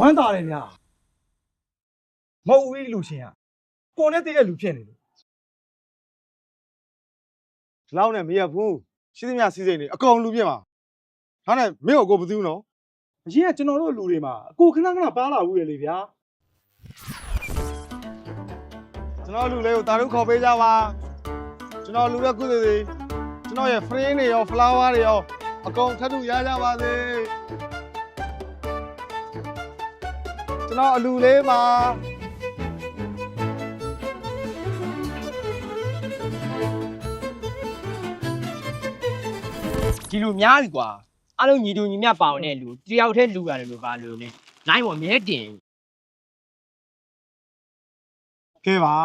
ဝမ်းသာတယ်ဗျာမဟုတ်ဘူးလူရှင်ကကိုနဲ့တည်တဲ့လူဖြစ်နေလို့လောက်နဲ့မရဘူးရှိသမျှစီးစိမ်နေအကောင်လူပြစ်မှာဒါနဲ့မင်းကိုဘယ်သူနော်အရင်ကကျွန်တော်တို့လူတွေမှာအကိုခဏခဏပါလာဘူးလေဗျာကျွန်တော်လူလေးကိုတာရုခေါ်ပေးကြပါကျွန်တော်လူရဲ့ကုသိုလ်တွေကျွန်တော်ရဲ့ friend တွေရော flower တွေရောအကောင်ထပ်တူရကြပါစေကျွန်တော်အလူလေးပါဒီလိုများပြီကွာအားလုံးညီတူညီမျှပါအောင်တဲ့လူတယောက်တည်းလူရတယ်လို့ပါလို့လေနိုင်ပေါ်မြဲတင်ကဲပါ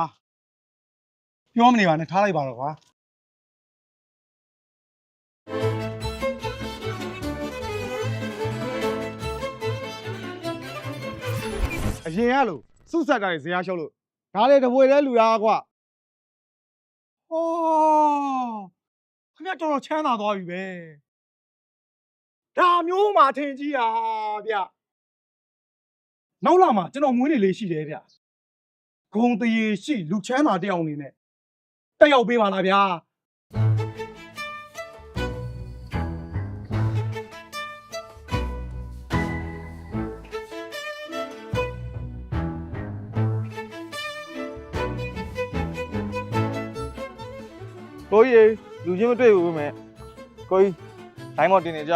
ပြောမနေပါနဲ့ထားလိုက်ပါတော့ကွာအရင်ကလို့စုဆက်တာတွေဇေယျရှုပ်လို့ဒါလေတပွေလဲလူသားကွာဟောခင်ဗျတော်တော်ချမ်းသာသွားပြီပဲဒါမျိုးမှထင်ကြီးတာဗျနောက်လာမှာကျွန်တော်မွေးနေလေးရှိတယ်ဗျဂုံတရေရှိလူချမ်းသာတယောက်အနေနဲ့တက်ရောက်ပေးပါလားဗျာကိုကြီးလူချင်းမတွေ့ဘူးမယ်ကိုကြီးဒိုင်းမော်တင်နေကြ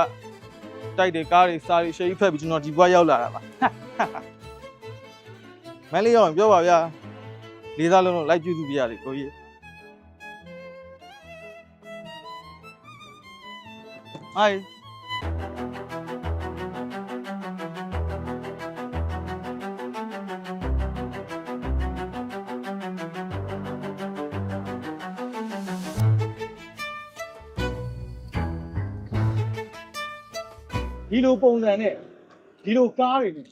တိုက်တွေကားတွေစားတွေရှေ့ဖက်ပြီးကျွန်တော်ဒီဘွားရောက်လာတာပါမလေးရောက်ရင်ပြောပါဗျာလေးစားလုံးလုံးလိုက်ကြည့်သူပြရလေကိုကြီးဟိုင်းဒီလိုပုံစံနဲ့ဒီလိုကားတွေနဲ့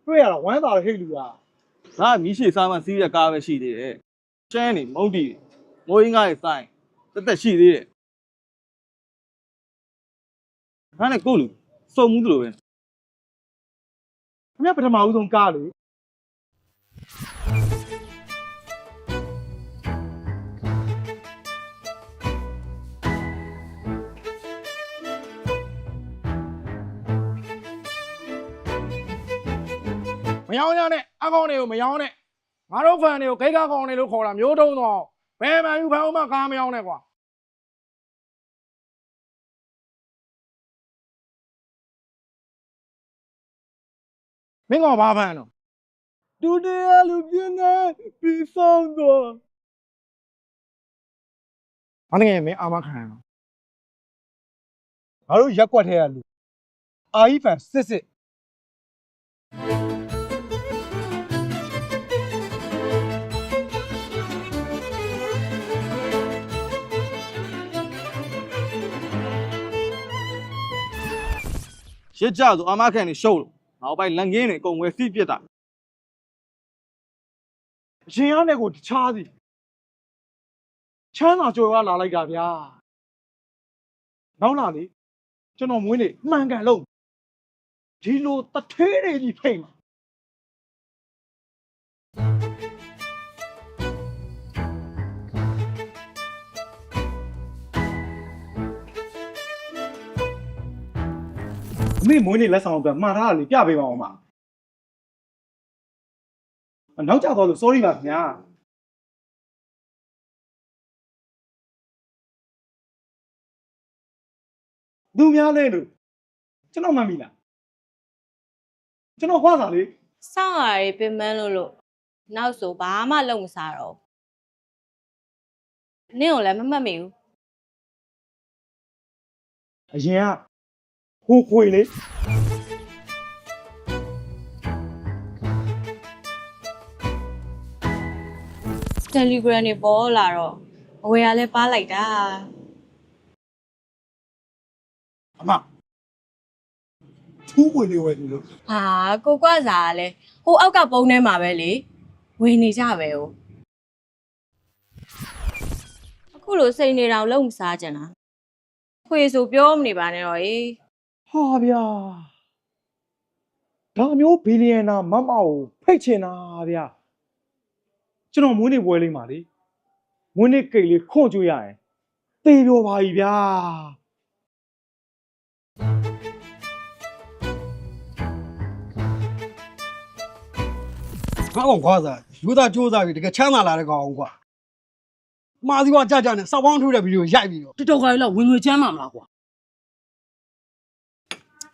တွေ့ရတာဝမ်းသာတဲ့ဟိတ်လူကငါမီးရှည်စားမှစီးတဲ့ကားပဲရှိသေးတယ်ကျန်းနေမုံတီမိုးရင်းကားတွေစိုင်းတက်ရှိသေးတယ်ငါနဲ့ကိုလူစုံမှုသလိုပဲခင်ဗျပထမဦးဆုံးကားလေမယောင်းရနဲ့အကောင်တွေကိုမယောင်းနဲ့ငါတို့ဖန်တွေကိုဂိတ်ကားကောင်တွေလို့ခေါ်တာမျိုးတုံးတော့ဘယ်မှယူဖန်ဦးမကားမယောင်းနဲ့ကွာမင်းကောင်ဘာဖန်တော့ဒုတိယလူပြင်းနေပြီးဆောင်တော့ဘာနေမင်းအာမခံရအောင်ငါတို့ရက်ကွက်ထဲရလူအာကြီးဖန်စစ်ရစ်ကြဆိုအမခံနေရှုပ်လို့နောက်ပိုင်းလန်ကင်းနေအကုန်ဝယ်စီးပြစ်တာအရင်ကနေကိုတခြားစီချမ်းသာကြွယ်ဝလာလိုက်တာဗျာနောက်လာလေကျွန်တော်မွေးနေမှန်ကန်လို့ဒီလိုတထဲးတွေကြီးဖိတ်မှာအမေမွေးနေလက်ဆောင်အတွက်မှားထားတာလေပြပေးပါအောင်ပါနောက်ကျတော့လို့ sorry ပါခင်ဗျာသူများလဲလို့ကျွန်တော်မှတ်မိလားကျွန်တော်ခွာစားလေစောင့်ရည်ပင်မလို့နောက်ဆိုဘာမှလုံးမစားတော့နင့်ကိုလည်းမမှတ်မိဘူးအရင်ကဟိုခွေလေTelegram တွေပေါ်လာတော့အဝယ်ကလည်းပါလိုက်တာအမထူးဝင်နေဝယ်နေလို့ဟာကိုကွစားကလည်းဟိုအောက်ကပုံထဲမှာပဲလေဝင်နေကြပဲ哦အခုလိုစိတ်နေတောင်လုံးမစားကြတာခွေဆိုပြောမနေပါနဲ့တော့ဟေးဟာဗျာ ဒါမျိုးဘီလီယံနာမမကိုဖိတ်ချင်တာဗျာကျွန်တော်မွေးနေ့ပွဲလေးမှာလေမွေးနေ့ကိတ်လေးခွန့်ကျွေးရရင်သေပြောပါ E ဗျာ ငါကောင်ခွာစားယူသားစူးစားပြီးတကယ်ချမ်းသာလာတဲ့ကောင်ကွာမာစီကကြကြနဲ့စောက်ပေါင်းထိုးတဲ့ဗီဒီယိုရိုက်ပြီးတော့ TikTok ကလည်းဝင်ငွေချမ်းမှာမလားကွာ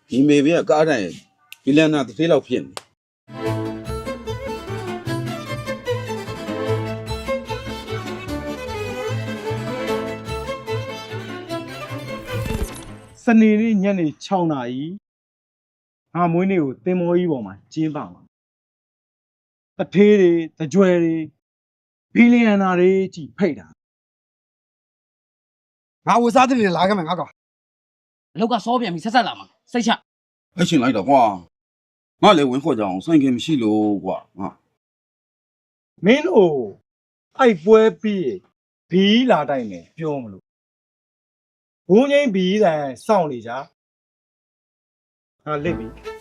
ဒီမေဘေကကားတိုင်းဘီလန်နာတစ်သေးလောက်ဖြစ်နေ စနေနေ့ညနေ6နာရီငါမွေးနေ့ကိုတင်မောကြီးပေါ်မှာကျင်းပမှာတထေးတွေတကြွယ်တွေဘီလီယံနာတွေကြည်ဖိတ်တာ ငါဝစားတဲ့တွေလာခဲ့မယ်ငါကောင် အလောက်ကစောပြန်ပြီးဆက်ဆက်လာမှာစိတ်ချ အဲ့ရှင်လိုက်တော့ကွာငါလည်းဝင်ခေါ်ကြအောင်ဆိုင်ကမရှိလို့ကွာငါ မင်းတို့အိုက်ပွဲပြီးရင်ဘီးလာတိုင်းမယ်ပြောမလို့ဘုံငိမ့်ဘီးတိုင်းစောင့်နေကြဟာလစ်ပြီ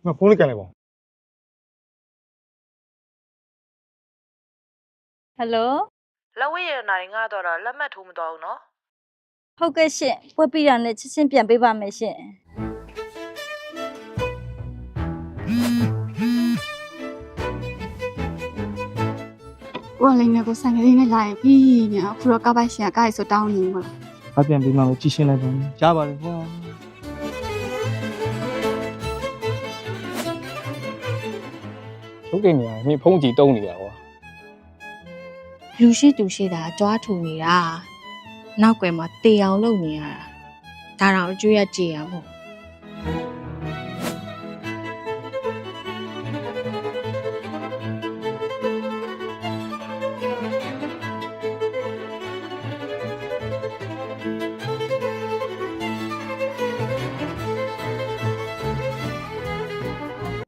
မဖုန်းလေးကန်လိုက်ပါ ဟယ်လို လက်ဝဲရနာတွေငါတော့လက်မှတ်ထိုးမတော်ဘူးနော် ဟုတ်ကဲ့ရှင်ပွဲပြီးတာနဲ့ချက်ချင်းပြန်ပေးပါမယ်ရှင် ကိုယ်လည်းငါကိုဆိုင်ကလေးနဲ့လာရင်ပြီးညာအခုတော့ကပိုက်ရှင်ကကားရီဆိုတောင်းနေမှာ အပြန်ပြီးမှပဲကြည့်ရှင်းလိုက်ပါမယ်ကြားပါလေကွာ ထုတ်တယ်နေရမင်းဖုန်းကြည့်တုံးနေတာကွာ လူရှိတူရှိတာကြွားထူနေတာနောက်ွယ်မှာတေအောင်လုပ်နေရတာဒါတော့အကျွေးရကြည်ရမို့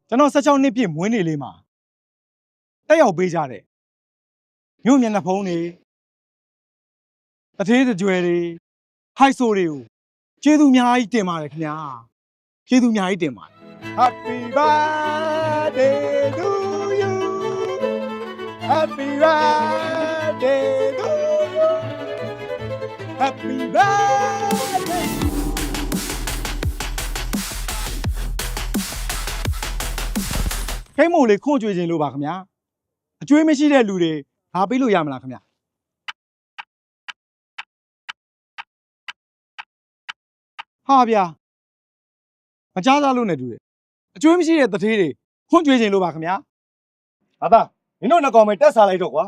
ကျွန်တော်16နှစ်ပြည့်မွေးနေ့လေးမှာတက်ရောက်ပေးကြတဲ့မြို့မျက်နှာဖုံးတွေတထေးတကြွယ်တွေဟိုက်ဆိုတွေကိုကျေးဇူးအများကြီးတင်ပါတယ်ခင်ဗျာကျေးဇူးအများကြီးတင်ပါတယ် Happy birthday to you Happy birthday to you Happy birthday ခိမို့လေးခွန့်ကြွေးခြင်းလို့ပါခင်ဗျာအကျွေးမရှိတဲ့လူတွေဘာပေးလို့ရမလားခင်ဗျာဟာဗျာမကြားသားလို့နဲ့တူတယ်အကျွေးမရှိတဲ့တထေးတွေခွန့်ကြွေးခြင်းလို့ပါခင်ဗျာဟာသားနင်တို့နှစ်ကောင်ပဲတက်စားလိုက်တော့ကွာ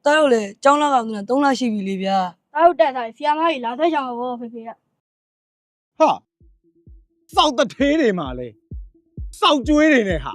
တားတို့လေចောင်းလာကောင်က3လရှိပြီလေဗျာ တားတို့တက်စားဆီယာမကြီးလာသက်ချောင်းဘောဖေဖေက ဟာစောက်တထေးတွေမှာလဲစောက်ကျွေးတွေနဲ့ဟာ